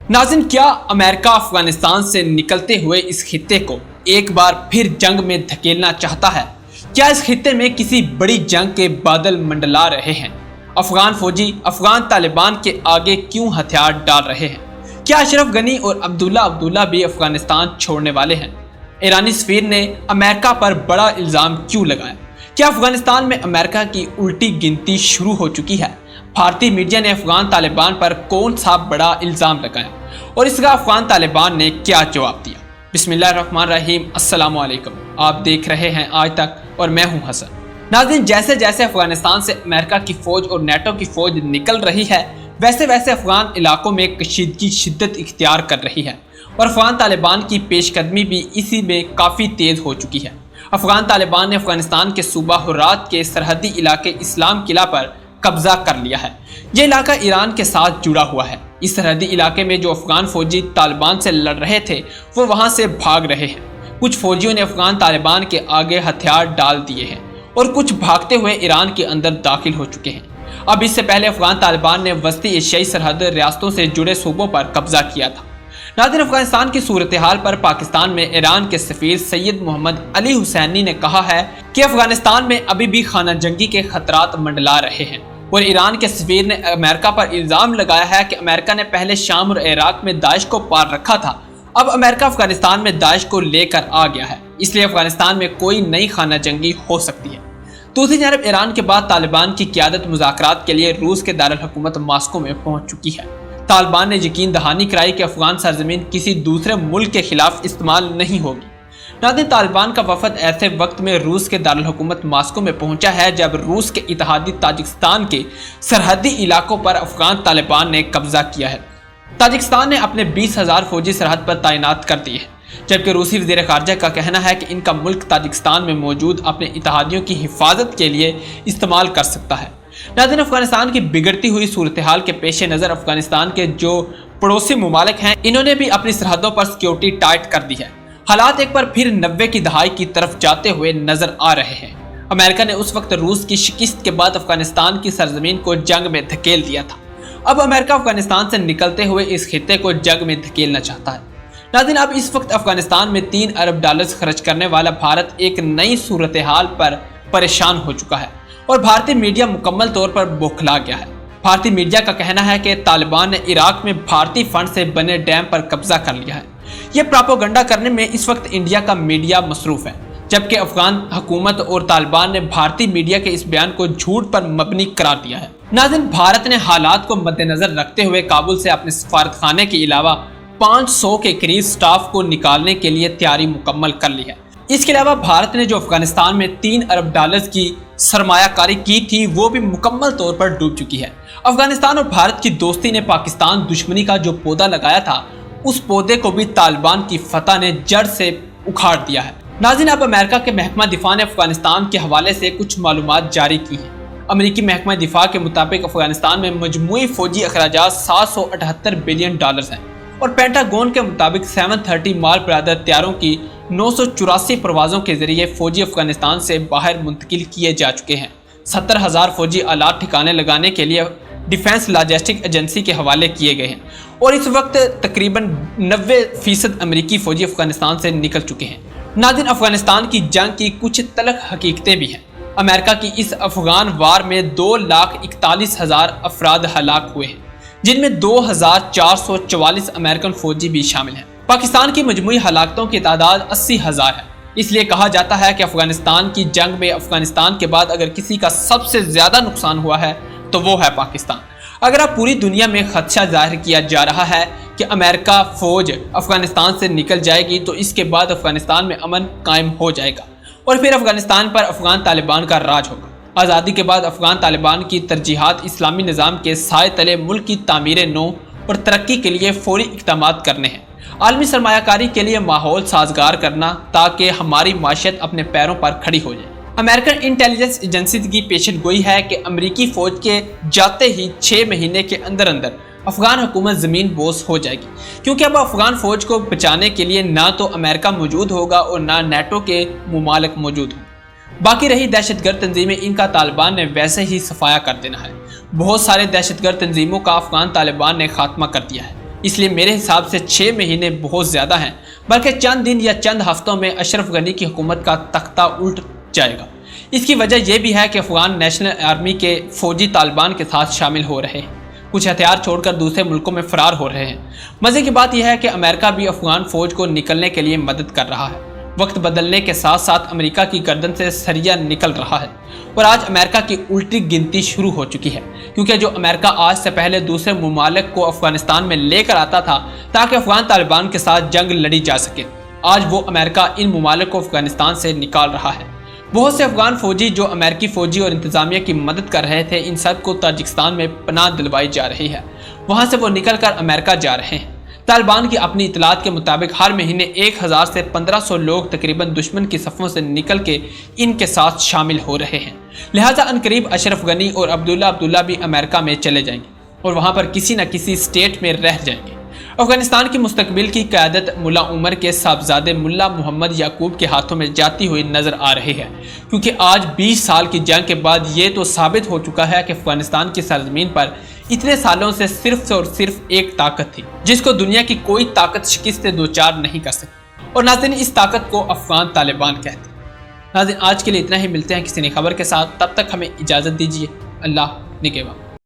नाज़रीन, क्या अमेरिका अफगानिस्तान से निकलते हुए इस खित्ते को एक बार फिर जंग में धकेलना चाहता है? क्या इस खित्ते में किसी बड़ी जंग के बादल मंडला रहे हैं? अफगान फौजी अफगान तालिबान के आगे क्यों हथियार डाल रहे हैं? क्या अशरफ गनी और अब्दुल्ला भी अफगानिस्तान छोड़ने वाले हैं? ईरानी सफीर ने अमेरिका पर बड़ा इल्ज़ाम क्यों लगाया? क्या अफगानिस्तान में अमेरिका की उल्टी गिनती शुरू हो चुकी है? भारतीय मीडिया ने अफगान तालिबान पर कौन सा बड़ा इल्ज़ाम लगाया और इसका अफगान तालिबान ने क्या जवाब दिया? बिस्मिल्लाहिर्रहमानिर्रहीम, अस्सलाम वालेकुम। आप देख रहे हैं आज तक और मैं हूं हसन। नाज़रीन, जैसे जैसे अफगानिस्तान से अमेरिका की फ़ौज और नेटो की फ़ौज निकल रही है, वैसे वैसे अफगान इलाकों में कशीदगी शिद्दत इख्तियार कर रही है और अफगान तालिबान की पेशकदमी भी इसी में काफ़ी तेज़ हो चुकी है। अफगान तालिबान ने अफगानिस्तान के सूबा हुर्रात के सरहदी इलाके इस्लाम किला पर कब्जा कर लिया है। यह इलाका ईरान के साथ जुड़ा हुआ है। इस सरहदी इलाके में जो अफगान फौजी तालिबान से लड़ रहे थे वो वहां से भाग रहे हैं। कुछ फौजियों ने अफगान तालिबान के आगे हथियार डाल दिए हैं और कुछ भागते हुए ईरान के अंदर दाखिल हो चुके हैं। अब इससे पहले अफगान तालिबान ने वस्ती एशियाई सरहद रियासतों से जुड़े सूबों पर कब्जा किया था। नाज़रीन, अफगानिस्तान की सूरत हाल पर पाकिस्तान में ईरान के सफीर सैयद मोहम्मद अली हुसैनी ने कहा है कि अफगानिस्तान में अभी भी खाना जंगी के खतरात मंडला रहे हैं और ईरान के सफीर ने अमेरिका पर इल्ज़ाम लगाया है कि अमेरिका ने पहले शाम और इराक में दाइश को पार रखा था, अब अमेरिका अफगानिस्तान में दाइश को लेकर आ गया है, इसलिए अफगानिस्तान में कोई नई खाना जंगी हो सकती है। दूसरी तरफ ईरान के बाद तालिबान की क़यादत मुज़ाकरात के लिए रूस के दारुल हुकूमत मास्को में पहुंच चुकी है। तालिबान ने यकीन दहानी कराई कि अफगान सरजमीन किसी दूसरे मुल्क के खिलाफ इस्तेमाल नहीं होगी। नाज़रीन, तालिबान का वफद ऐसे वक्त में रूस के दारुल हुकूमत मास्को में पहुंचा है जब रूस के इत्तेहादी ताजिकिस्तान के सरहदी इलाकों पर अफगान तालिबान ने कब्जा किया है। ताजिकिस्तान ने अपने 20,000 फौजी सरहद पर तैनात कर दिए हैं, जबकि रूसी वज़ीर ख़ारजा का कहना है कि इनका मुल्क ताजिकिस्तान में मौजूद अपने इत्तेहादियों की हिफाजत के लिए इस्तेमाल कर सकता है। नाज़रीन, अफगानिस्तान की बिगड़ती हुई सूरत हाल के पेश नज़र अफगानिस्तान के जो पड़ोसी मुमालिक हैं, इन्होंने भी अपनी सरहदों पर सिक्योरिटी टाइट कर दी है। हालात एक बार फिर 90 की दहाई की तरफ जाते हुए नजर आ रहे हैं। अमेरिका ने उस वक्त रूस की शिकस्त के बाद अफगानिस्तान की सरजमीन को जंग में धकेल दिया था। अब अमेरिका अफगानिस्तान से निकलते हुए इस खित्ते को जंग में धकेलना चाहता है। नाज़रीन, अब इस वक्त अफगानिस्तान में $3 अरब खर्च करने वाला भारत एक नई सूरत हाल पर परेशान हो चुका है और भारतीय मीडिया मुकम्मल तौर पर बौखला गया है। भारतीय मीडिया का कहना है कि तालिबान ने इराक में भारतीय फंड से बने डैम पर कब्जा कर लिया है। ये प्रोपेगेंडा करने में इस वक्त इंडिया का मीडिया मसरूफ है, जबकि अफगान हुकूमत और तालिबान ने भारतीय मीडिया के इस बयान को झूठ पर मबनी करार दिया है। नाज़रीन, भारत ने हालात को मद्देनजर रखते हुए काबुल से अपने सफारतखाने के अलावा 500 के करीब स्टाफ को निकालने के लिए तैयारी मुकम्मल कर ली है। इसके अलावा भारत ने जो अफगानिस्तान में $3 अरब की सरमायाकारी की थी वो भी मुकम्मल तौर पर डूब चुकी है। अफगानिस्तान और भारत की दोस्ती ने पाकिस्तान दुश्मनी का जो पौधा लगाया था उस पौधे को भी तालिबान की फतह ने जड़ से उखाड़ दिया है। नाज़रीन, अब अमेरिका के महकमा दिफा ने अफगानिस्तान के हवाले से कुछ मालूमात जारी की हैं। अमेरिकी महकमा दिफा के मुताबिक अफगानिस्तान में मजमूई फौजी अखराजात $778 बिलियन हैं और पेंटागन के मुताबिक 730 माल बरदार तैयारों की 984 परवाज़ों के जरिए फौजी अफगानिस्तान से बाहर मुंतकिल किए जा चुके हैं। 70,000 फौजी आलात ठिकाने लगाने के लिए डिफेंस लॉजिस्टिक एजेंसी के हवाले किए गए हैं और इस वक्त तकरीबन 90% अमेरिकी फौजी अफगानिस्तान से निकल चुके हैं। नाज़रीन, अफगानिस्तान की जंग की कुछ तलख हकीकतें भी हैं। अमेरिका की इस अफगान वार में 2,41,000 अफराद हलाक हुए हैं, जिनमें 2,444 अमेरिकन फौजी भी शामिल हैं। पाकिस्तान की मजमूई हलाकतों की तादाद 80,000 है। इसलिए कहा जाता है कि अफगानिस्तान की जंग में अफगानिस्तान के बाद अगर किसी का सबसे ज़्यादा नुकसान हुआ है तो वो है पाकिस्तान। अगर अब पूरी दुनिया में खदशा जाहिर किया जा रहा है कि अमेरिका फ़ौज अफगानिस्तान से निकल जाएगी तो इसके बाद अफगानिस्तान में अमन कायम हो जाएगा और फिर अफगानिस्तान पर अफगान तालिबान का राज होगा। आज़ादी के बाद अफगान तालिबान की तरजीहात इस्लामी निज़ाम के साए तले मुल्क की तामीर नो और तरक्की के लिए फौरी इक़दाम करने हैं, आलमी सरमायाकारी के लिए माहौल साजगार करना ताकि हमारी माशियत अपने पैरों पर खड़ी हो जाए। अमेरिकन इंटेलिजेंस एजेंसी की पेशन गोई है कि अमेरिकी फ़ौज के जाते ही 6 महीने के अंदर अंदर अफगान हुकूमत ज़मीन बोस हो जाएगी, क्योंकि अब अफगान फ़ौज को बचाने के लिए ना तो अमेरिका मौजूद होगा और ना नेटो के मुमालिक मौजूद हों। बाकी रही दहशतगर्द तंजीमें, इनका तालिबान ने वैसे ही सफाया कर देना है। बहुत सारे दहशतगर्द तंजीमों का अफगान तालिबान ने खात्मा कर दिया है। اس لیے میرے حساب سے 6 مہینے بہت زیادہ ہیں، بلکہ چند دن یا چند ہفتوں میں اشرف غنی کی حکومت کا تختہ الٹ جائے گا۔ اس کی وجہ یہ بھی ہے کہ افغان نیشنل آرمی کے فوجی طالبان کے ساتھ شامل ہو رہے ہیں، کچھ ہتھیار چھوڑ کر دوسرے ملکوں میں فرار ہو رہے ہیں۔ مزے کی بات یہ ہے کہ امریکہ بھی افغان فوج کو نکلنے کے لیے مدد کر رہا ہے۔ وقت بدلنے کے ساتھ ساتھ امریکہ کی گردن سے سریا نکل رہا ہے اور آج امریکہ کی الٹی گنتی شروع ہو چکی ہے، کیونکہ جو امریکہ آج سے پہلے دوسرے ممالک کو افغانستان میں لے کر آتا تھا تاکہ افغان طالبان کے ساتھ جنگ لڑی جا سکے، آج وہ امریکہ ان ممالک کو افغانستان سے نکال رہا ہے۔ بہت سے افغان فوجی جو امریکی فوجی اور انتظامیہ کی مدد کر رہے تھے، ان سب کو تاجکستان میں پناہ دلوائی جا رہی ہے، وہاں سے وہ نکل کر امریکہ جا رہے ہیں۔ طالبان کی اپنی اطلاعات کے مطابق ہر مہینے 1000 سے 1500 لوگ تقریباً دشمن کی صفوں سے نکل کے ان کے ساتھ شامل ہو رہے ہیں، لہٰذا عنقریب اشرف غنی اور عبداللہ بھی امریکہ میں چلے جائیں گے اور وہاں پر کسی نہ کسی اسٹیٹ میں رہ جائیں گے۔ افغانستان کی مستقبل کی قیادت ملا عمر کے صاحبزادے ملا محمد یعقوب کے ہاتھوں میں جاتی ہوئی نظر آ رہی ہے، کیونکہ آج 20 سال کی جنگ کے بعد یہ تو ثابت ہو چکا ہے کہ افغانستان کی سرزمین پر اتنے سالوں سے صرف اور صرف ایک طاقت تھی جس کو دنیا کی کوئی طاقت شکست دوچار نہیں کر سکتی، اور ناظرین اس طاقت کو افغان طالبان کہتے ہیں۔ ناظرین آج کے لیے اتنا ہی، ملتے ہیں کسی نئی خبر کے ساتھ، تب تک ہمیں اجازت دیجیے۔ اللہ نگہبان۔